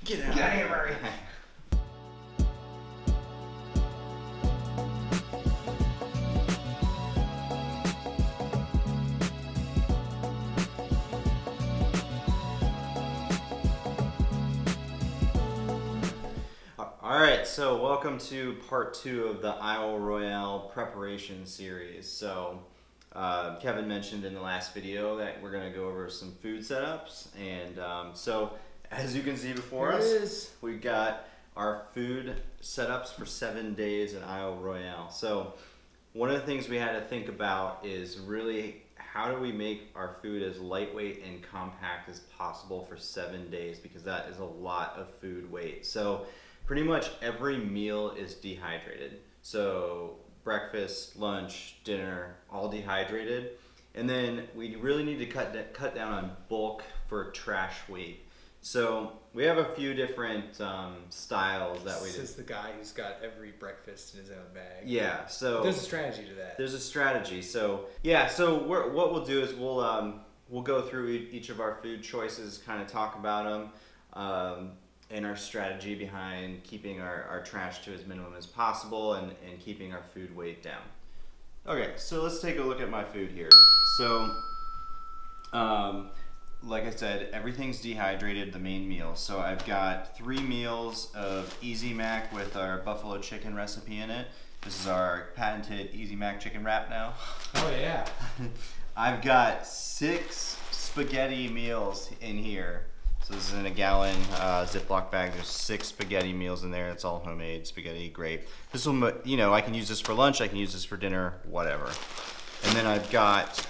Get out of here, Murray. Alright, so welcome to part 2 of the Isle Royale preparation series. So, Kevin mentioned in the last video that we're going to go over some food setups. And so, as you can see before us, we got our food setups for 7 days at Isle Royale. So, one of the things we had to think about is really how do we make our food as lightweight and compact as possible for 7 days, because that is a lot of food weight. So, pretty much every meal is dehydrated. So breakfast, lunch, dinner, all dehydrated. And then we really need to cut down on bulk for trash weight. So we have a few different styles that we do. This is the guy who's got every breakfast in his own bag. Yeah, so there's a strategy to that. There's a strategy. So yeah, so what we'll do is we'll go through each of our food choices, kind of talk about them. And our strategy behind keeping our trash to as minimum as possible and keeping our food weight down. Okay, so let's take a look at my food here. So, like I said, everything's dehydrated, the main meal. So I've got 3 meals of Easy Mac with our buffalo chicken recipe in it. This is our patented Easy Mac chicken wrap now. Oh yeah. I've got 6 spaghetti meals in here. So this is in a gallon Ziploc bag. There's 6 spaghetti meals in there. It's all homemade spaghetti, great. This will, you know, I can use this for lunch. I can use this for dinner, whatever. And then I've got.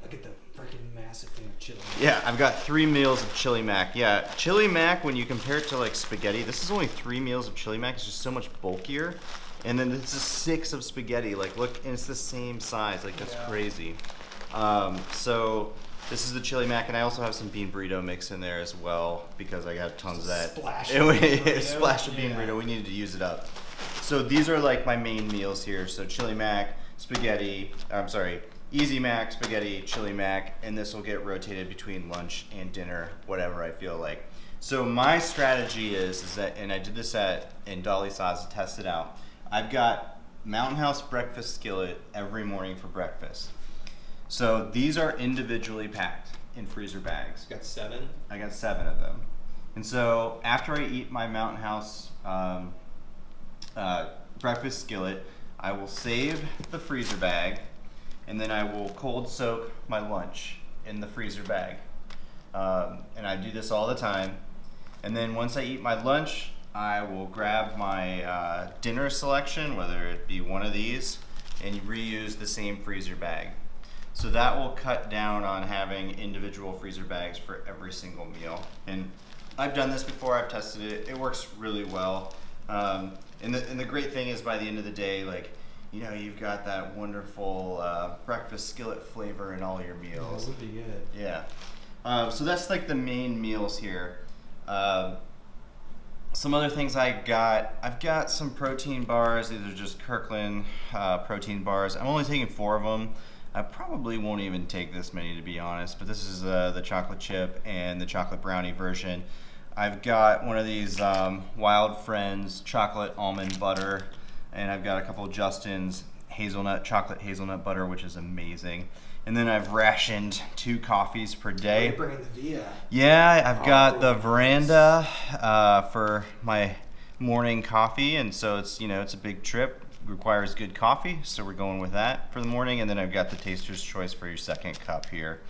Look at the freaking massive thing of chili. Yeah, I've got 3 meals of chili mac. Yeah, chili mac, when you compare it to like spaghetti, this is only 3 meals of chili mac. It's just so much bulkier. And then this is 6 of spaghetti. Like, look, and it's the same size. Like, that's crazy. So. This is the chili mac, and I also have some bean burrito mix in there as well because I got tons of that. Splash of bean burrito. We needed to use it up. So these are like my main meals here. So chili mac, spaghetti. I'm sorry, Easy Mac, spaghetti, chili mac, and this will get rotated between lunch and dinner, whatever I feel like. So my strategy is that, and I did this in Dolly Sauce to test it out. I've got Mountain House breakfast skillet every morning for breakfast. So these are individually packed in freezer bags. You got 7? I got 7 of them. And so after I eat my Mountain House breakfast skillet, I will save the freezer bag, and then I will cold soak my lunch in the freezer bag. And I do this all the time. And then once I eat my lunch, I will grab my dinner selection, whether it be one of these, and reuse the same freezer bag. So that will cut down on having individual freezer bags for every single meal. And I've done this before, I've tested it, it works really well. And the great thing is by the end of the day, like, you know, you've got that wonderful breakfast skillet flavor in all your meals. That would be good. Yeah. So that's like the main meals here. Some other things I've got some protein bars. These are just Kirkland protein bars. I'm only taking 4 of them. I probably won't even take this many, to be honest, but this is the chocolate chip and the chocolate brownie version. I've got one of these Wild Friends chocolate almond butter, and I've got a couple of Justin's chocolate hazelnut butter, which is amazing. And then I've rationed 2 coffees per day. You're bringing the Via. Yeah, I've got the Veranda for my morning coffee, and so it's, you know, it's a big trip. Requires good coffee, so we're going with that for the morning. And then I've got the Taster's Choice for your 2nd cup here.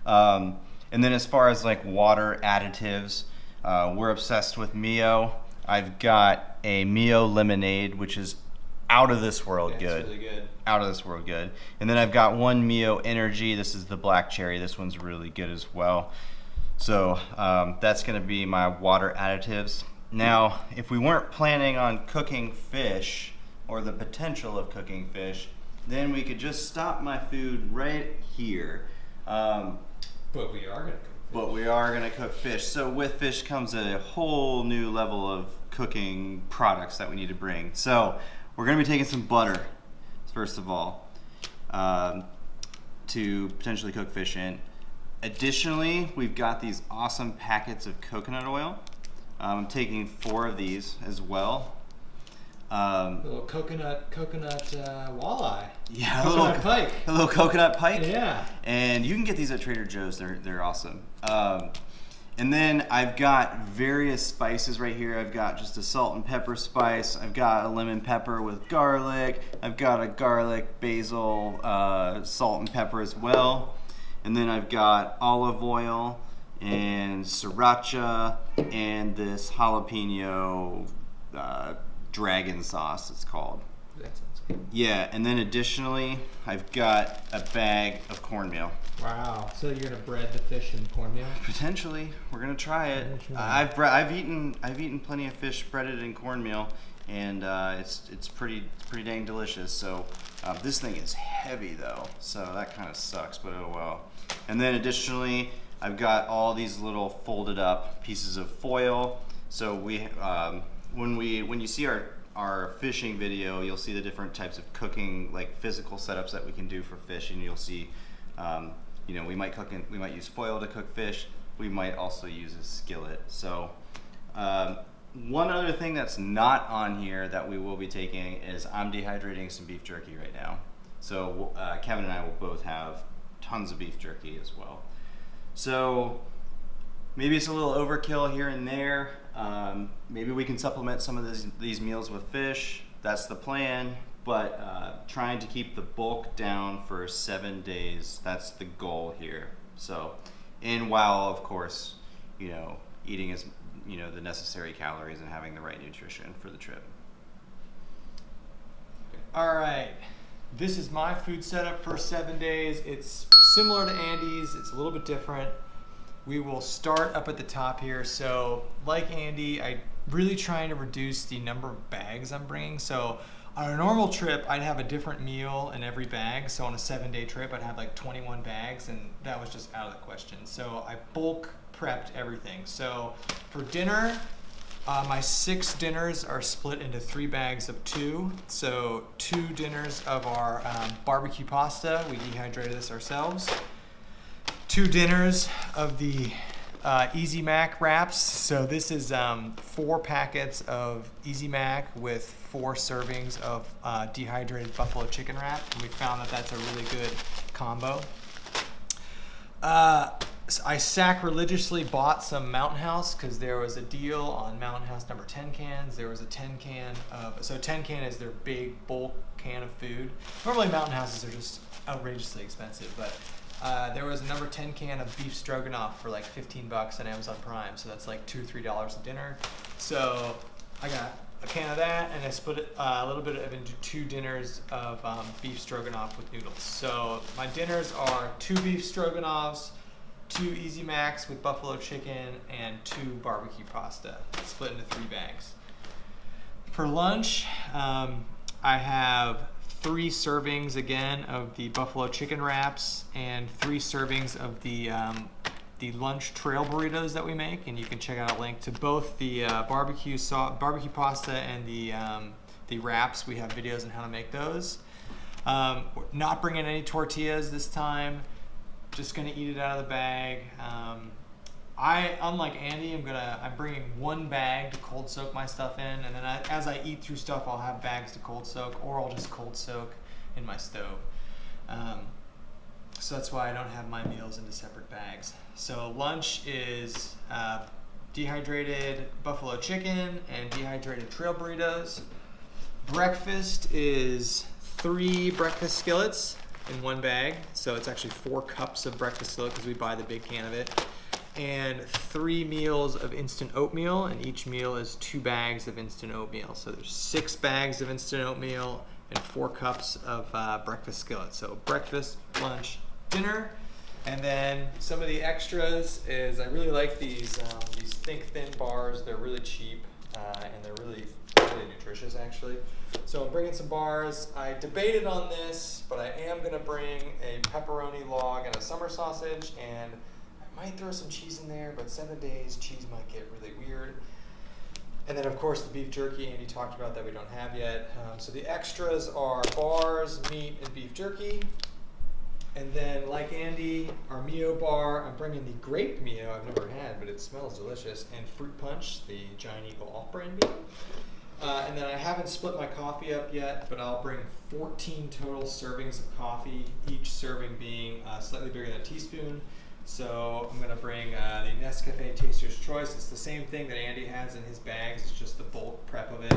And then as far as like water additives, we're obsessed with Mio. I've got a Mio lemonade, which is out of this world good. It's really good. Out of this world good. And then I've got one Mio Energy. This is the black cherry. This one's really good as well. So that's going to be my water additives. Now, if we weren't planning on cooking fish, or the potential of cooking fish, then we could just stop my food right here. But we are gonna cook fish. But we are gonna cook fish. So with fish comes a whole new level of cooking products that we need to bring. So we're gonna be taking some butter, first of all, to potentially cook fish in. Additionally, we've got these awesome packets of coconut oil. I'm taking 4 of these as well. A little coconut walleye. Yeah, coconut pike. A little coconut pike. Yeah. And you can get these at Trader Joe's. They're awesome. And then I've got various spices right here. I've got just a salt and pepper spice. I've got a lemon pepper with garlic. I've got a garlic, basil, salt and pepper as well. And then I've got olive oil and sriracha and this jalapeno dragon sauce, it's called. That sounds good. Yeah, and then additionally, I've got a bag of cornmeal. Wow. So you're gonna bread the fish in cornmeal? Potentially, we're gonna try it. I've eaten plenty of fish breaded in cornmeal, and it's pretty dang delicious. So this thing is heavy though, so that kind of sucks, but oh well. And then additionally, I've got all these little folded up pieces of foil. So we when you see our fishing video, you'll see the different types of cooking, like physical setups that we can do for fish, and you'll see, you know, we might use foil to cook fish. We might also use a skillet. So one other thing that's not on here that we will be taking is I'm dehydrating some beef jerky right now. So Kevin and I will both have tons of beef jerky as well. So maybe it's a little overkill here and there. Maybe we can supplement some of these meals with fish. That's the plan. But trying to keep the bulk down for 7 days, that's the goal here. So, and while of course, you know, eating is, you know, the necessary calories and having the right nutrition for the trip. All right, this is my food setup for 7 days. It's similar to Andy's, it's a little bit different. We will start up at the top here. So like Andy, I'm really trying to reduce the number of bags I'm bringing. So on a normal trip, I'd have a different meal in every bag. So on a 7-day trip, I'd have like 21 bags, and that was just out of the question. So I bulk prepped everything. So for dinner, my 6 dinners are split into 3 bags of 2. So 2 dinners of our barbecue pasta. We dehydrated this ourselves. 2 dinners of the Easy Mac wraps. So this is 4 packets of Easy Mac with 4 servings of dehydrated buffalo chicken wrap. And we found that that's a really good combo. So I sacrilegiously bought some Mountain House because there was a deal on Mountain House number 10 cans. There was a 10 can of, so 10 can is their big bulk can of food. Normally Mountain Houses are just outrageously expensive, but there was a number 10 can of beef stroganoff for like 15 bucks on Amazon Prime. So that's like $2 or $3 a dinner. So I got a can of that, and I split it a little bit of into 2 dinners of beef stroganoff with noodles. So my dinners are 2 beef stroganoffs, 2 Easy Macs with buffalo chicken, and 2 barbecue pasta, split into 3 bags. For lunch, I have 3 servings again of the buffalo chicken wraps and 3 servings of the lunch trail burritos that we make, and you can check out a link to both the barbecue pasta and the wraps. We have videos on how to make those. We're not bringing any tortillas this time. Just gonna eat it out of the bag. Unlike Andy, I'm bringing 1 bag to cold soak my stuff in, and then as I eat through stuff, I'll have bags to cold soak, or I'll just cold soak in my stove. So that's why I don't have my meals into separate bags. So lunch is dehydrated buffalo chicken and dehydrated trail burritos. Breakfast is 3 breakfast skillets in 1 bag. So it's actually 4 cups of breakfast skillet because we buy the big can of it. And 3 meals of instant oatmeal, and each meal is 2 bags of instant oatmeal. So there's 6 bags of instant oatmeal and 4 cups of breakfast skillet. So breakfast, lunch, dinner. And then some of the extras is I really like these Think Thin bars. They're really cheap and they're really nutritious actually. So I'm bringing some bars. I debated on this, but I am gonna bring a pepperoni log and a summer sausage, and I might throw some cheese in there, but 7 days, cheese might get really weird. And then of course the beef jerky Andy talked about that we don't have yet. So the extras are bars, meat, and beef jerky. And then, like Andy, our Mio bar, I'm bringing the grape Mio I've never had, but it smells delicious, and Fruit Punch, the Giant Eagle off-brand Mio. And then I haven't split my coffee up yet, but I'll bring 14 total servings of coffee, each serving being slightly bigger than a teaspoon. So I'm going to bring the Nescafe Taster's Choice. It's the same thing that Andy has in his bags. It's just the bulk prep of it.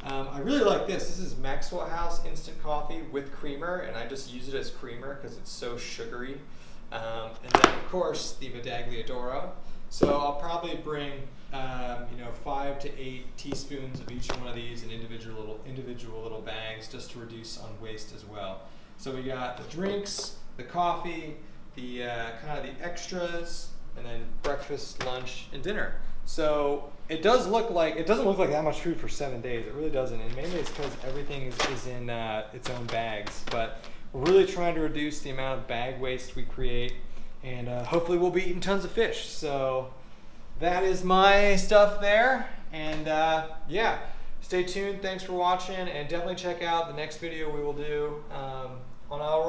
I really like this. This is Maxwell House instant coffee with creamer, and I just use it as creamer because it's so sugary. And then, of course, the Medaglia d'Oro. So I'll probably bring 5 to 8 teaspoons of each one of these in individual little bags, just to reduce on waste as well. So we got the drinks, the coffee, the kind of the extras, and then breakfast, lunch, and dinner. So it doesn't look like that much food for 7 days. It really doesn't, and mainly it's because everything is in its own bags. But we're really trying to reduce the amount of bag waste we create, and hopefully we'll be eating tons of fish. So that is my stuff there, and yeah, stay tuned. Thanks for watching, and definitely check out the next video we will do on Isle